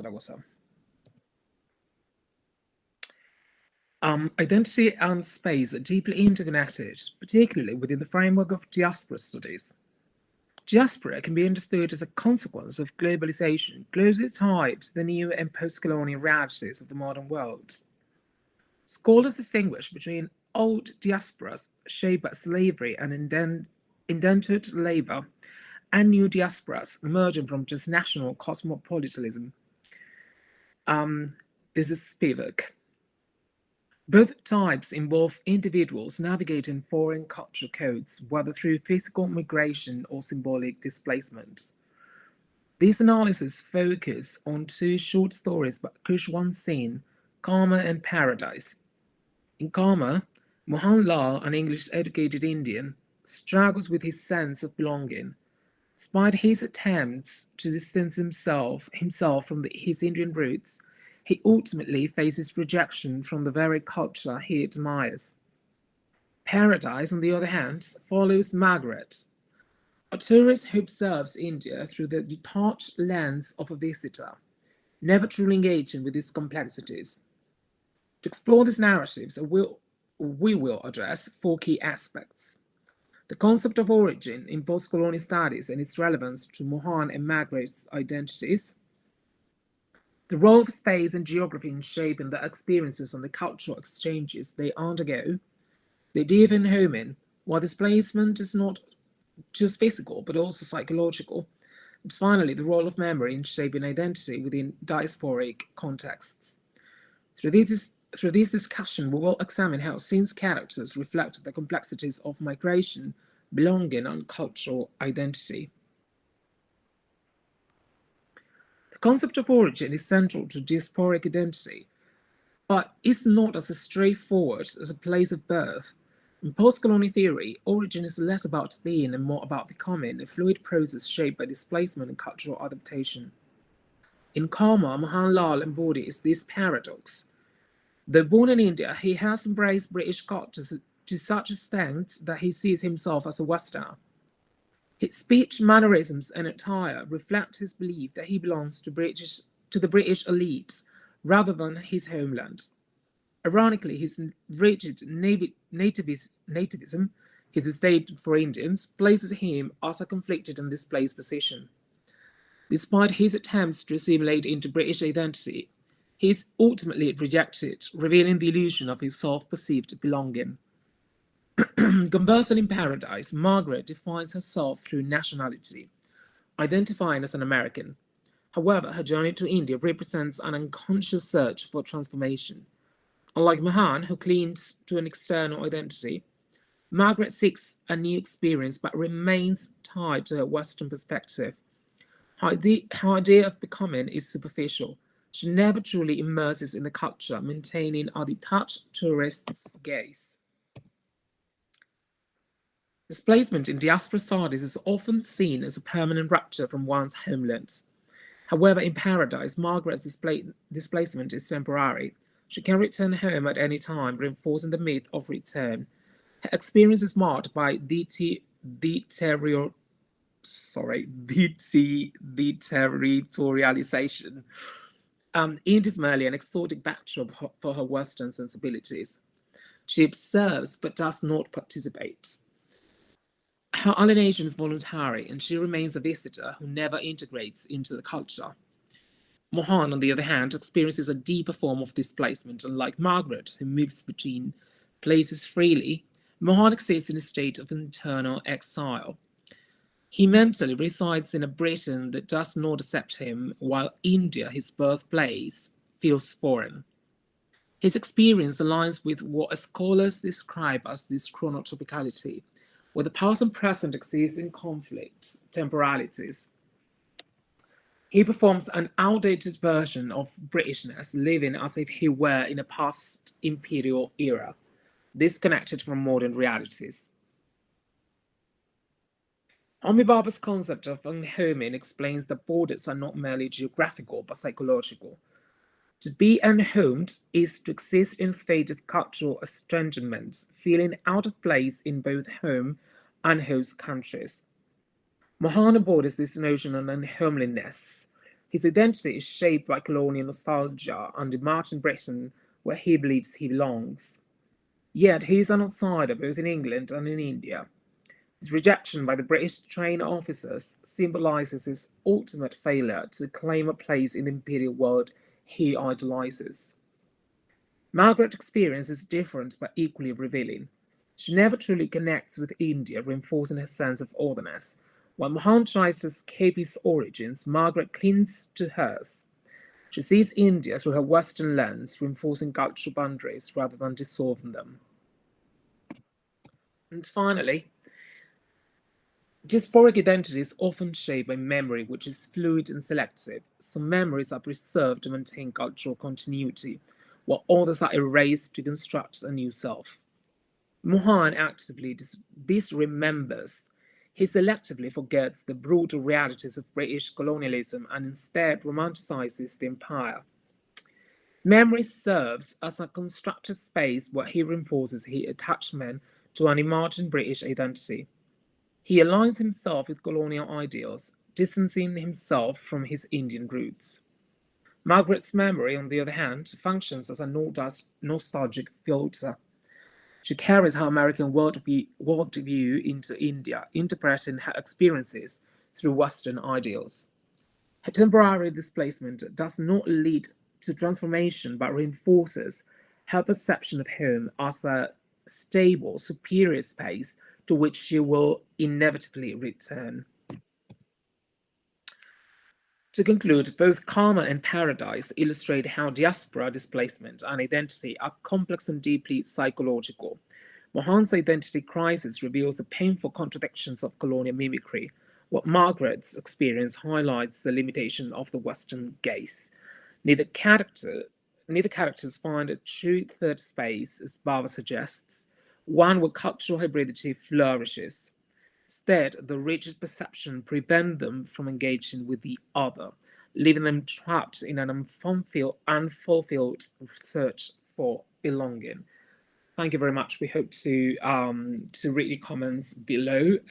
Zaragoza. Identity and space are deeply interconnected, particularly within the framework of diaspora studies. Diaspora can be understood as a consequence of globalization, closely tied to the new and post-colonial realities of the modern world. Scholars distinguish between old diasporas shaped by slavery and indentured labor, and new diasporas emerging from just national cosmopolitanism. This is Spivak. Both types involve individuals navigating foreign culture codes, whether through physical migration or symbolic displacement. These analyses focus on two short stories by Khushwant Singh, Karma and Paradise. In Karma, Mohan Lal, an English-educated Indian, struggles with his sense of belonging. Despite his attempts to distance himself from his Indian roots, he ultimately faces rejection from the very culture he admires. Paradise, on the other hand, follows Margaret, a tourist who observes India through the detached lens of a visitor, never truly engaging with its complexities. To explore these narratives, we will address four key aspects: the concept of origin in post-colonial studies and its relevance to Mohan and Margaret's identities, the role of space and geography in shaping the experiences and the cultural exchanges they undergo, the idea of homing, while displacement is not just physical but also psychological, and finally the role of memory in shaping identity within diasporic contexts. Through this discussion, we will examine how Singh's characters reflect the complexities of migration, belonging, and cultural identity. The concept of origin is central to diasporic identity, but is not as straightforward as a place of birth. In post-colonial theory, origin is less about being and more about becoming, a fluid process shaped by displacement and cultural adaptation. In Karma, Mohan Lal embodies this paradox. Though born in India, he has embraced British culture to such extent that he sees himself as a Westerner. His speech, mannerisms, and attire reflect his belief that he belongs to the British elites rather than his homeland. Ironically, his rigid nativism, his disdain for Indians, places him as a conflicted and displaced position. Despite his attempts to assimilate into British identity, he is ultimately rejected, revealing the illusion of his self-perceived belonging. Conversely, in Paradise, Margaret defines herself through nationality, identifying as an American. However, her journey to India represents an unconscious search for transformation. Unlike Mohan, who clings to an external identity, Margaret seeks a new experience but remains tied to her Western perspective. Her idea of becoming is superficial. She never truly immerses in the culture, maintaining a detached tourist's gaze. Displacement in diaspora studies is often seen as a permanent rupture from one's homeland. However, in Paradise, Margaret's displacement is temporary. She can return home at any time, reinforcing the myth of return. Her experience is marked by deterritorialization, India's merely an exotic backdrop for her Western sensibilities. She observes but does not participate. Her alienation is voluntary, and she remains a visitor who never integrates into the culture. Mohan, on the other hand, experiences a deeper form of displacement. Unlike Margaret, who moves between places freely, Mohan exists in a state of internal exile. He mentally resides in a Britain that does not accept him, while India, his birthplace, feels foreign. His experience aligns with what scholars describe as this chronotopicality, where the past and present exist in conflict, temporalities. He performs an outdated version of Britishness, living as if he were in a past imperial era, disconnected from modern realities. Homi Bhabha's concept of unhoming explains that borders are not merely geographical but psychological. To be unhomed is to exist in a state of cultural estrangement, feeling out of place in both home and host countries. Mohan embodies this notion of unhomeliness, His identity is shaped by colonial nostalgia and the march in Britain where he believes he belongs. Yet he is an outsider both in England and in India. His rejection by the British trained officers symbolizes his ultimate failure to claim a place in the imperial world he idolizes. Margaret's experience is different but equally revealing. She never truly connects with India, reinforcing her sense of otherness. While Mohan tries to escape his origins, Margaret clings to hers. She sees India through her Western lens, reinforcing cultural boundaries rather than dissolving them. And finally, diasporic identity is often shaped by memory, which is fluid and selective. Some memories are preserved to maintain cultural continuity, while others are erased to construct a new self. Mohan actively disremembers. He selectively forgets the brutal realities of British colonialism and instead romanticizes the empire. Memory serves as a constructed space where he reinforces his attachment to an imagined British identity. He aligns himself with colonial ideals, distancing himself from his Indian roots. Margaret's memory, on the other hand, functions as a nostalgic filter. She carries her American worldview into India, interpreting her experiences through Western ideals. Her temporary displacement does not lead to transformation but reinforces her perception of home as a stable, superior space to which she will inevitably return. To conclude, both Karma and Paradise illustrate how diaspora, displacement, and identity are complex and deeply psychological. Mohan's identity crisis reveals the painful contradictions of colonial mimicry, while Margaret's experience highlights the limitation of the Western gaze. Neither characters find a true third space, as Bava suggests, one where cultural hybridity flourishes. Instead, the rigid perception prevents them from engaging with the other, leaving them trapped in an unfulfilled search for belonging. Thank you very much. We hope to read your comments below.